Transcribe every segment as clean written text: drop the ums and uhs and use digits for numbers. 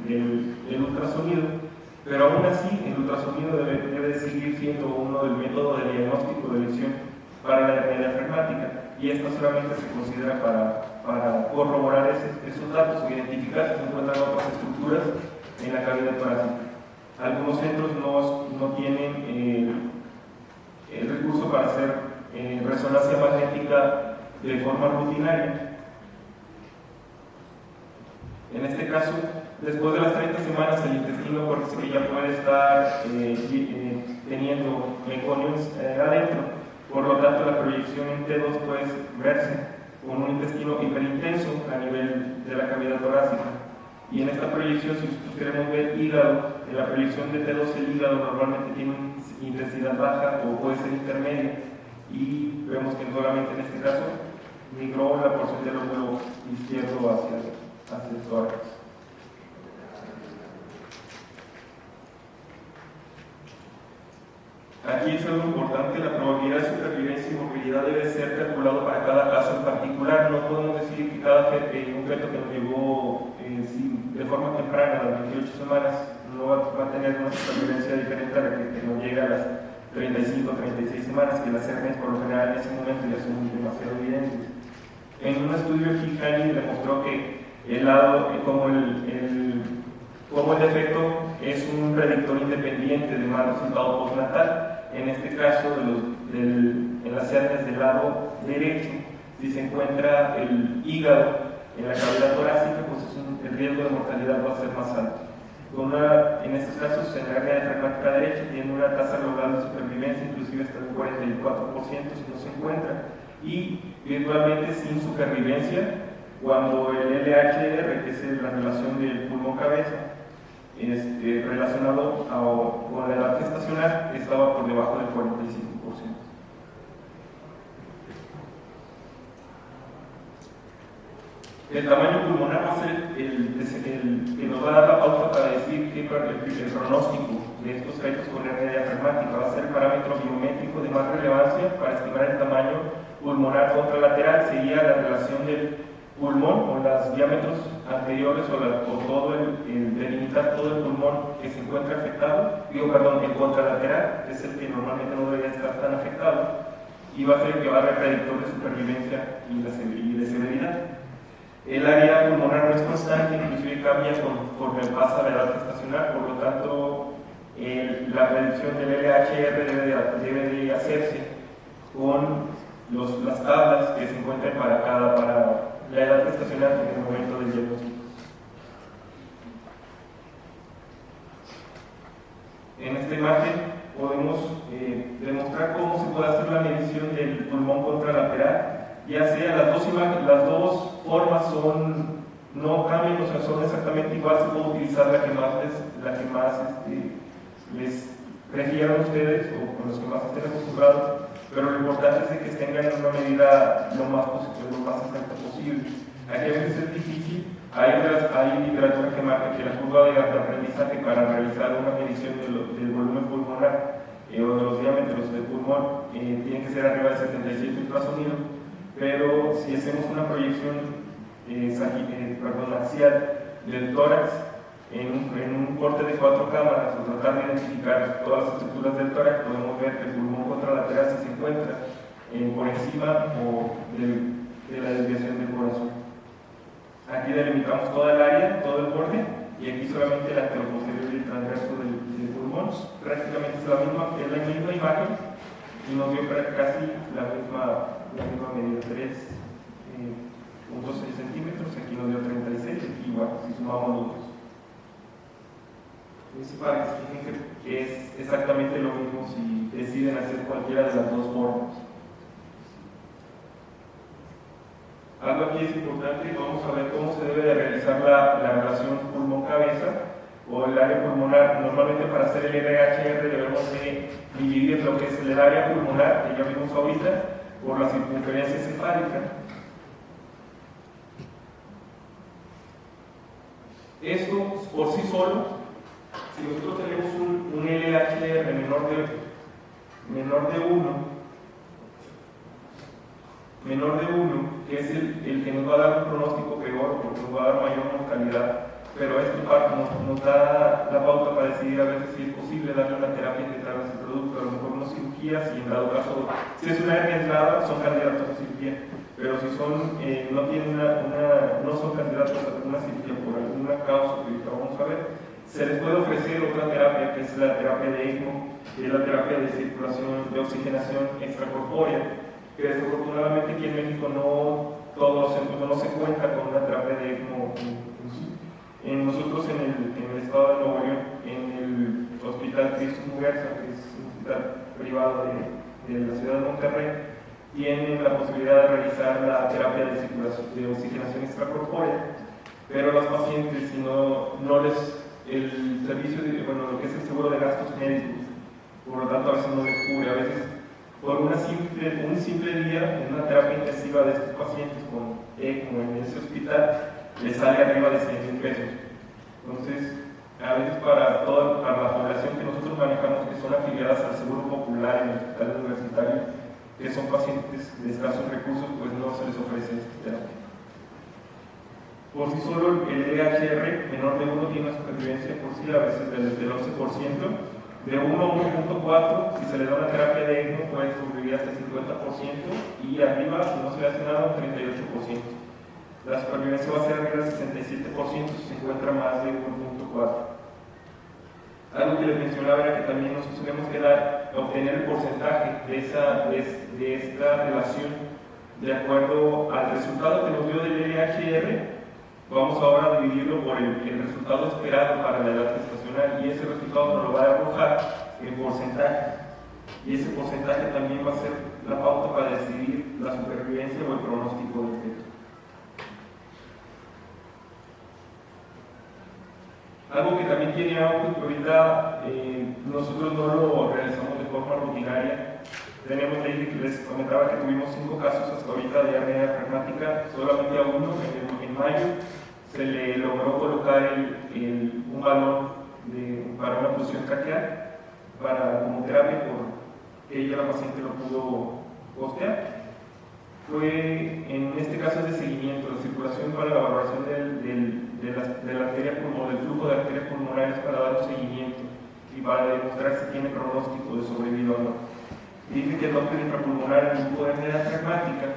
del ultrasonido, pero aún así el ultrasonido debe seguir siendo uno del método de diagnóstico de lesión para la hernia diafragmática, y esto solamente se considera para corroborar esos datos o identificar si se encuentran otras estructuras en la cavidad torácica. Algunos centros no tienen el recurso para hacer resonancia magnética de forma rutinaria. En este caso, después de las 30 semanas, el intestino parece que ya puede estar teniendo meconios adentro. Por lo tanto, la proyección en T2 puede verse con un intestino hiperintenso a nivel de la cavidad torácica. Y en esta proyección, si nosotros queremos ver hígado, en la proyección de T2 el hígado normalmente tiene una intensidad baja o puede ser intermedia, y vemos que solamente en este caso migró la porción del lóbulo izquierdo hacia el tórax. Aquí es algo importante: la probabilidad de supervivencia y movilidad debe ser calculado para cada caso en particular. No podemos decir que cada un feto que nos llegó de forma temprana, a las 28 semanas, no va a tener una supervivencia diferente a la que nos llega a las 35 o 36 semanas, que las hernias por lo general en ese momento ya son demasiado evidentes. En un estudio Kijani demostró que como el defecto es un predictor independiente de mal resultado postnatal. En este caso, en las hernias del lado derecho, si se encuentra el hígado en la cavidad torácica, pues el riesgo de mortalidad va a ser más alto. En estos casos, en la hernia diafragmática derecha tiene una tasa global de supervivencia inclusive hasta del 44% si no se encuentra, y virtualmente sin supervivencia cuando el LHR, que es la relación del pulmón-cabeza, relacionado con la edad gestacional, estaba por debajo del 45%. El tamaño pulmonar va a ser el que nos va a dar la pauta para decir que el pronóstico de estos fetos con hernia diafragmática va a ser el parámetro biométrico de más relevancia para estimar el tamaño pulmonar contralateral. Sería la relación del pulmón o los diámetros anteriores o todo delimitar todo el pulmón que se encuentra afectado, el contralateral es el que normalmente no debería estar tan afectado, y va a ser el que va a dar el predictor de supervivencia y de severidad. El área pulmonar no es constante, inclusive cambia conforme pasa la edad gestacional, por lo tanto la predicción del LHR debe de hacerse con las tablas que se encuentran para la edad gestacional en el momento del diagnóstico. En esta imagen podemos demostrar cómo se puede hacer la medición del pulmón contralateral, ya sea las dos formas no cambian, o sea, son exactamente igual. Se puede utilizar la que más les refiera a ustedes o con los que más estén acostumbrados, pero lo importante es que tengan una medida lo más exacta posible. Aquí a veces es difícil. Hay literatura que marca que la curva de aprendizaje para realizar una medición del volumen pulmonar o de los diámetros del pulmón tiene que ser arriba de 77 ultrasonidos, pero si hacemos una proyección axial del tórax en un corte de 4 cámaras o tratar de identificar todas las estructuras del tórax, podemos ver que el pulmón contralateral se encuentra por encima de la desviación del corazón. Aquí delimitamos toda el área, todo el borde, y aquí solamente el anteroposterior y el transverso del pulmón. Prácticamente es la misma imagen, y nos dio casi la misma medida, 3.6 centímetros, aquí nos dio 36, aquí igual, si sumamos los dos. Para que se fijen que es exactamente lo mismo si deciden hacer cualquiera de las dos formas. Algo aquí es importante: vamos a ver cómo se debe de realizar la relación pulmón-cabeza o el área pulmonar. Normalmente para hacer el LHR debemos de dividir lo que es el área pulmonar, que ya vimos ahorita, por la circunferencia cefálica. Esto por sí solo, si nosotros tenemos un LHR menor de 1, que es el que nos va a dar un pronóstico peor porque nos va a dar mayor mortalidad pero esto nos da la pauta para decidir a veces si es posible darle una terapia integral a ese producto, a lo mejor no cirugía, si en dado caso, si es una hernia aislada, son candidatos a cirugía, pero si son, no tienen no son candidatos a una cirugía por alguna causa que ahorita vamos a ver, se les puede ofrecer otra terapia que es la terapia de ECMO, que es la terapia de circulación, de oxigenación extracorpórea, que desafortunadamente aquí en México no se cuenta con una terapia de ECMO. Nosotros en el estado de Nuevo León, en el Hospital Cristo Muguerza, que es un hospital privado de la ciudad de Monterrey, tienen la posibilidad de realizar la terapia de oxigenación extracorpórea, pero los pacientes, si no les, el servicio, lo que es el seguro de gastos médicos, por lo tanto a veces no les cubre, a veces por un simple día en una terapia intensiva de estos pacientes con ECMO en ese hospital, le sale arriba de 100,000 pesos. Entonces, a veces para la población que nosotros manejamos, que son afiliadas al Seguro Popular en el hospital universitario, que son pacientes de escasos recursos, pues no se les ofrece esta terapia. Por sí solo, el LHR menor de 1 tiene una supervivencia por sí a veces del 11%, de 1 a 1.4, si se le da una terapia de ECMO, puede sobrevivir hasta el 50%, y arriba, si no se le hace nada, un 38%. La supervivencia va a ser arriba del 67% si se encuentra más de 1.4. Algo que les mencionaba era que también nosotros tenemos que obtener el porcentaje de esta relación de acuerdo al resultado que nos dio del LHR. Vamos ahora a dividirlo por el resultado esperado para la edad gestacional, y ese resultado nos lo va a arrojar en porcentaje. Y ese porcentaje también va a ser la pauta para decidir la supervivencia o el pronóstico del feto. Algo que también tiene auge, que ahorita nosotros no lo realizamos de forma rutinaria. Tenemos ley que les comentaba que tuvimos 5 casos hasta ahorita de hernia diafragmática, solamente a uno en mayo se le logró colocar un balón para una oclusión traqueal como terapia, porque ella, la paciente, lo pudo costear. En este caso es de seguimiento, la circulación para la valoración de la arteria pulmonar, del flujo de arterias pulmonares, para dar un seguimiento y para demostrar si tiene pronóstico de sobrevida o no. Dice que el Doppler intrapulmonar en grupo de hernia diafragmática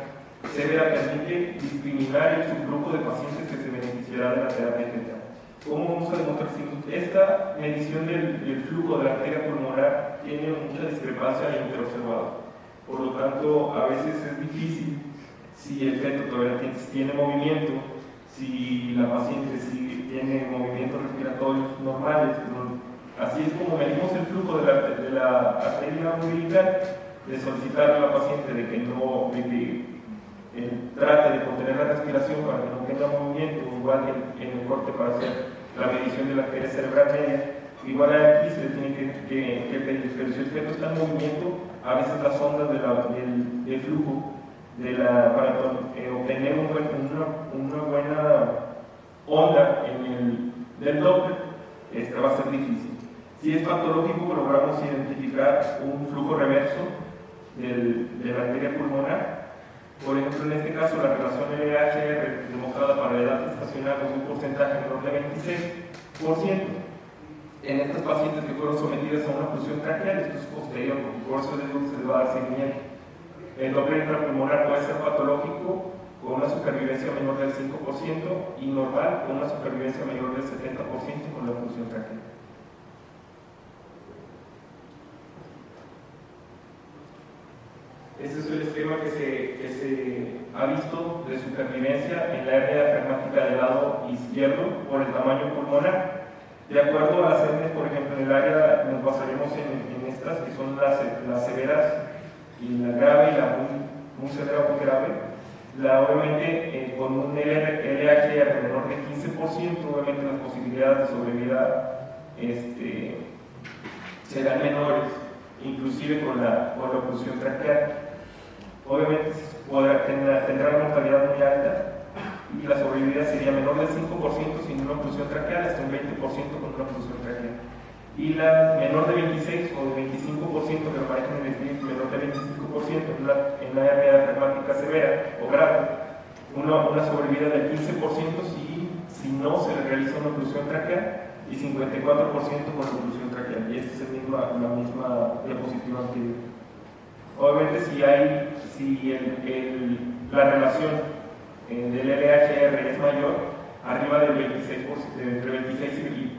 severa permite discriminar el subgrupo de pacientes que se beneficiará de la terapia integral. ¿Cómo vamos a demostrar si esta medición del flujo de la arteria pulmonar tiene mucha discrepancia al interobservado? Por lo tanto, a veces es difícil si el feto todavía tiene movimiento, si la paciente tiene movimientos respiratorios normales. Así es como medimos el flujo de la arteria umbilical, de solicitarle a la paciente de que trate de contener la respiración para que no tenga movimiento, igual en el corte para hacer la medición de la arteria cerebral media. Igual aquí se le tiene que pedir, pero si el feto está en movimiento, a veces las ondas del flujo para obtener una buena onda del Doppler va a ser difícil. Si es patológico, logramos identificar un flujo reverso de la arteria pulmonar. Por ejemplo, en este caso, la relación LHR demostrada para la edad gestacional es un porcentaje menor de 26%. En estas pacientes que fueron sometidas a una oclusión traqueal, esto es posterior, porque por eso se les va a dar seguimiento. El Doppler intrapulmonar puede ser patológico con una supervivencia menor del 5% y normal con una supervivencia mayor del 70% con la oclusión traqueal. Este es el esquema que se ha visto de supervivencia en la hernia diafragmática del lado izquierdo por el tamaño pulmonar. De acuerdo a las hernias, por ejemplo, en el área nos basaremos en estas, que son las severas y la grave y la muy severa o muy grave. Obviamente, con un LHR menor de 15%, obviamente las posibilidades de sobrevida serán menores, inclusive con la oclusión traqueal. Obviamente tendrá una mortalidad muy alta y la sobrevida sería menor del 5% sin una oclusión traqueal, hasta un 20% con una oclusión traqueal. Y la menor de 26 o de 25%, que lo manejan en el SNP, menor de 25% en la hernia diafragmática severa o grave, una sobrevida del 15% si si no se le realiza una oclusión traqueal, y 54% con oclusión traqueal. Y esta es la misma diapositiva anterior. Obviamente, si la relación del LHR es mayor, arriba del 26%, entre 26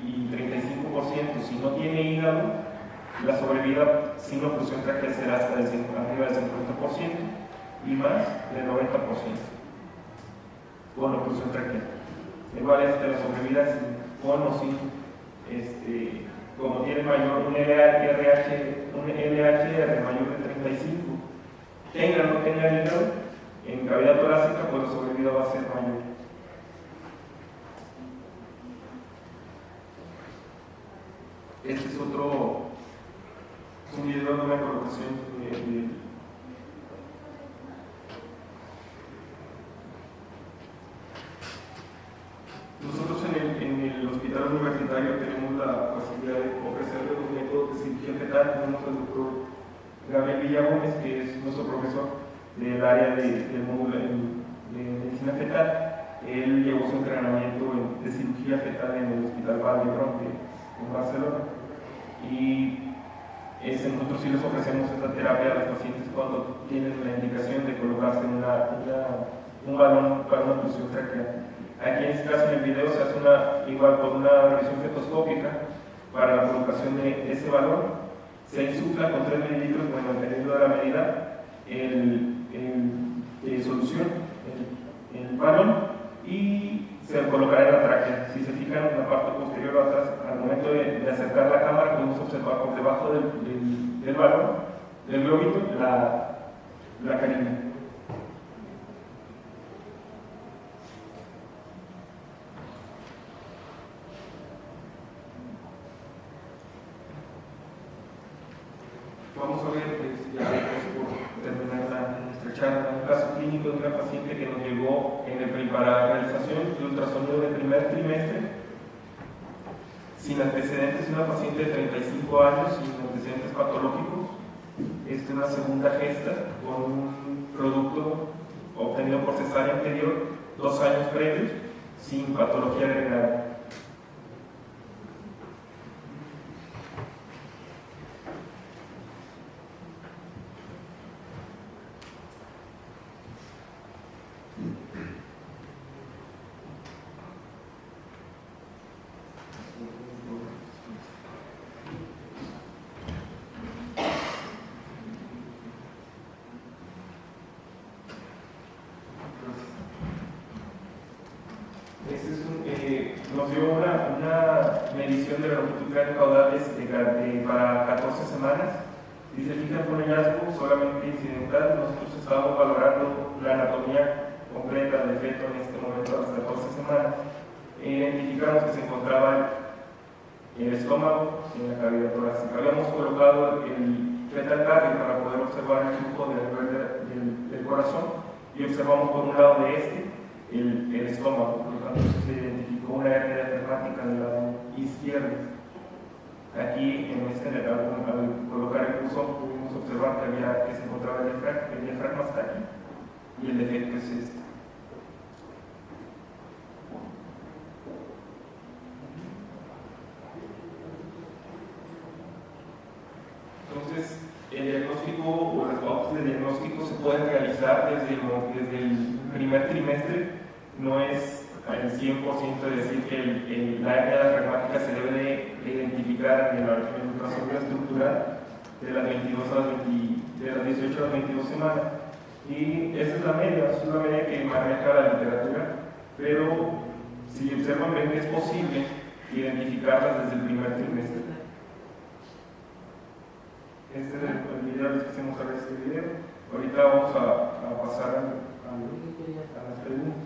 y 35%, si no tiene hígado, la sobrevida sin oclusión traqueal será hasta arriba del 50% y más del 90% con oclusión traqueal. Igual la sobrevida con o sin, como tiene mayor un LHR mayor de 35, tenga o no tenga hígado, en cavidad torácica, pues la sobrevida va a ser mayor. Este es un video de una colocación Nosotros en el hospital universitario tenemos la posibilidad de ofrecerle los métodos de cirugía fetal. Tenemos al doctor Gabriel Villagómez, que es nuestro profesor del área del módulo de medicina fetal. Él llevó su entrenamiento de cirugía fetal en el Hospital Vall d'Hebron en Barcelona. Y nosotros sí les ofrecemos esta terapia a los pacientes cuando tienen la indicación de colocarse un balón para una oclusión traqueal. Aquí en este caso en el video se hace igual con una revisión fetoscópica para la colocación de ese balón. Se insufla con 3 mililitros, bueno, dependiendo de la medida, solución, el balón, y se colocará en la tráquea. Si se fijan en la parte posterior atrás, al momento de acercar la cámara, podemos observar por debajo del balón, del globito, la canina. Vamos a ver, ya por terminar nuestra charla, un caso clínico de una paciente que nos llegó para la realización de ultrasonido de primer trimestre, sin antecedentes, una paciente de 35 años, sin antecedentes patológicos. Esta es una segunda gesta con un producto obtenido por cesárea anterior, 2 años previos, sin patología agregada. Nos dio una medición de la longitud cráneo-caudal para 14 semanas. Y se fijan, fue un hallazgo solamente incidental. Nosotros estábamos valorando la anatomía completa del feto en este momento a las 14 semanas. Identificamos que se encontraba en el estómago y en la cavidad torácica. Habíamos colocado el fetal cardio para poder observar el flujo del corazón y observamos por un lado de el estómago. Por lo tanto, se identificó una hernia diafragmática del lado izquierdo. Aquí, al colocar el cursor, pudimos observar que se encontraba el diafragma hasta aquí, y el defecto es este. Entonces, el diagnóstico o las pautas de diagnóstico se pueden realizar desde el primer trimestre. No es al 100% de decir que la hernia diafragmática se debe de identificar en el ultrasonido estructural de las 18 a las 22 semanas. Y esa es la media que maneja la literatura, pero si observan ven que es posible identificarlas desde el primer trimestre. Este es el video, les quisimos ver este video. Ahorita vamos a pasar a las preguntas.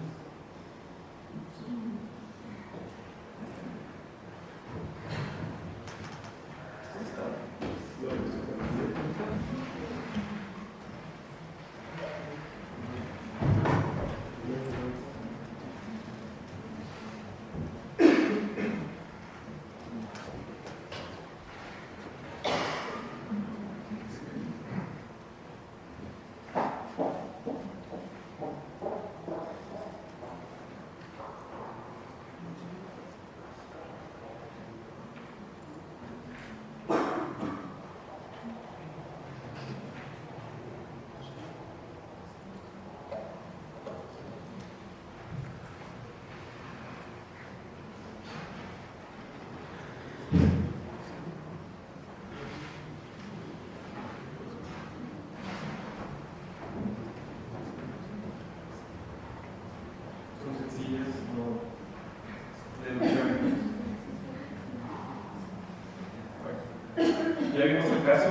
ya vimos el caso.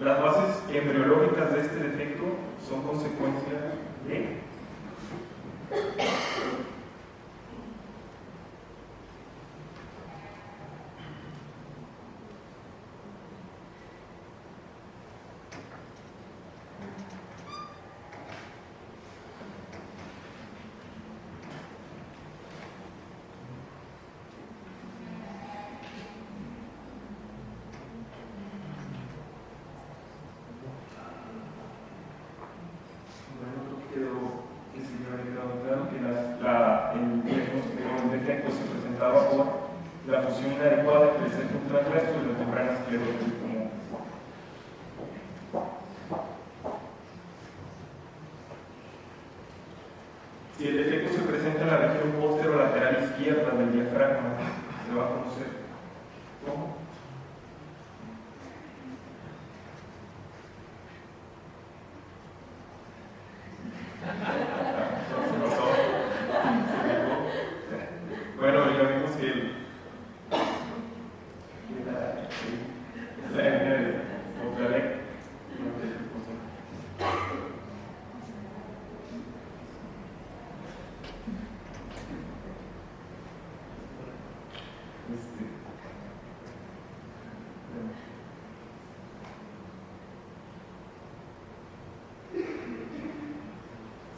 Las bases embriológicas de este defecto son consecuencia de el defecto se presentaba por la fusión inadecuada entre el centro transverso y la membrana esclerótica común. Si el defecto se presenta en la región posterolateral izquierda del diafragma, se va a conocer como bueno, ya vimos que la hernia de Ocalec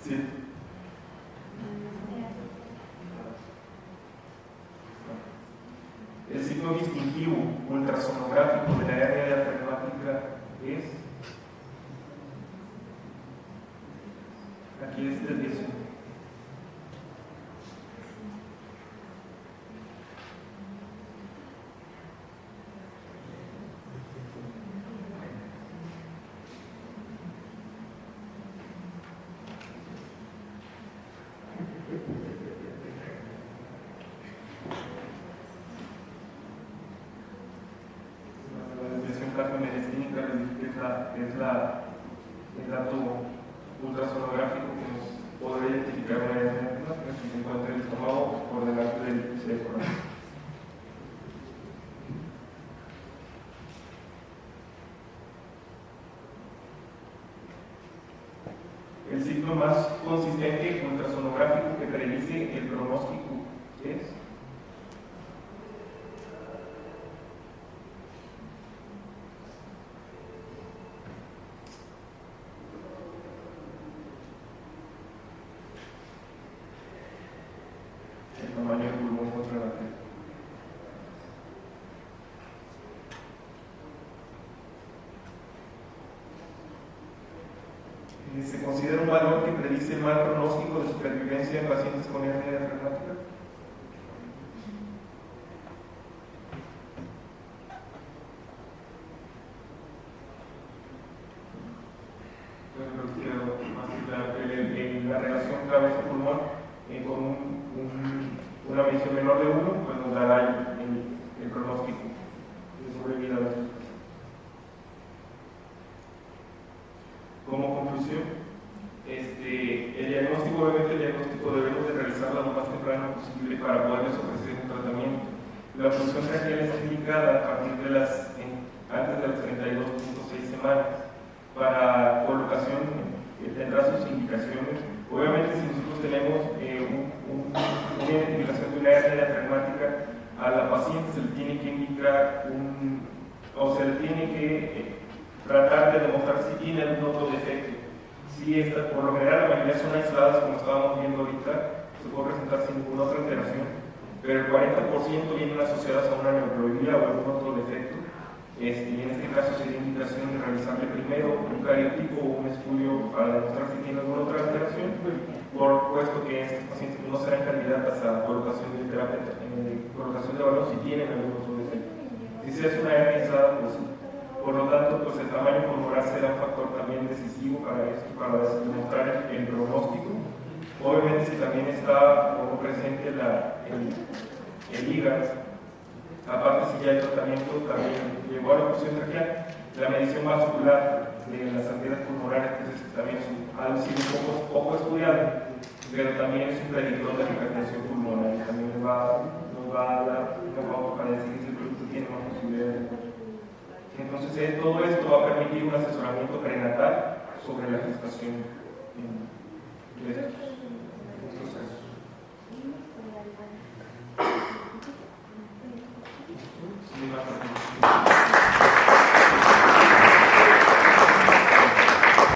sí. El signo distintivo ultrasonográfico de la hernia diafragmática es, aquí es desviación. Es el dato ultrasonográfico que nos podrá identificar una hernia que se encuentra en el estómago por delante del cerebro. El signo más consistente ultrasonográfico que predice el pronóstico es el tamaño del pulmón contra la tierra. Se considera un valor que predice el mal pronóstico de supervivencia en pacientes con hernia diafragmática. En la relación cabeza-pulmón, con una medición menor de 1, pues nos dará el pronóstico de sobrevida de estos. Como conclusión, el diagnóstico, obviamente el diagnóstico debemos de realizarlo lo más temprano posible para poderles ofrecer un tratamiento. La función traqueal está indicada a partir de antes de las 32.6 semanas. Para colocación tendrá sus indicaciones. Obviamente, si nosotros tenemos una identificación de una hernia diafragmática, a la paciente se le tiene que indicar o se le tiene que tratar de demostrar si tiene algún otro defecto. Si por lo general la mayoría son aisladas, como estábamos viendo ahorita, se puede presentar sin ninguna otra alteración, pero el 40% vienen asociadas a una neurología o algún otro defecto. Y en este caso sería indicación de realizarle primero un cariotipo o un estudio para demostrar si tiene alguna otra alteración, por puesto que estos pacientes no serán candidatas a colocación de terapia, colocación de balón si tienen algún otro defecto. Si se hace una hernia aislada, pues por lo tanto, pues el tamaño pulmonar será un factor también decisivo para esto, para demostrar el pronóstico. Obviamente, si también está como presente el hígado, aparte si ya el tratamiento también llegó a la oclusión traqueal, la medición vascular de las arterias pulmonares, entonces también ha sido un poco estudiado, pero también es un predictor de hipertensión pulmonar y también nos va a dar una pauta para decir si el producto tiene más posibilidades. Entonces todo esto va a permitir un asesoramiento prenatal sobre la gestación.